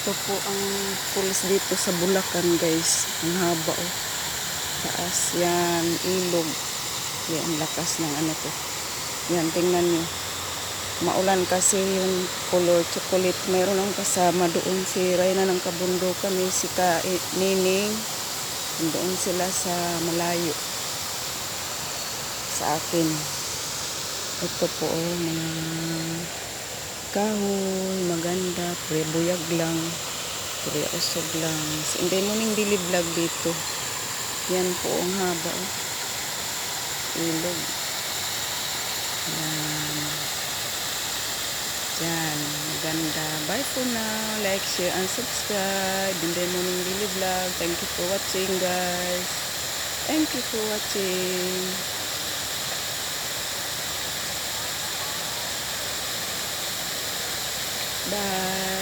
Ito po ang pulis dito sa Bulacan, guys. Ang haba, oh. Taas. Yan, ilog. Yan, ang lakas ng ano to. Yan, tingnan nyo. Maulan kasi yung color chocolate. Mayroon ang kasama doon si Rayna ng Kabundukan, si Nining. Doon sila sa malayo. Sa akin. Ito po, oh, mga kahoy, maganda, buyag lang, usog lang. Hindi mo ning daily vlog dito. Yan po ang haba, oh. Ilog. Yan. Yan, maganda. Bye for now. Like, share, and subscribe. Hindi mo ning daily vlog. Thank you for watching, guys. Thank you for watching. Bye.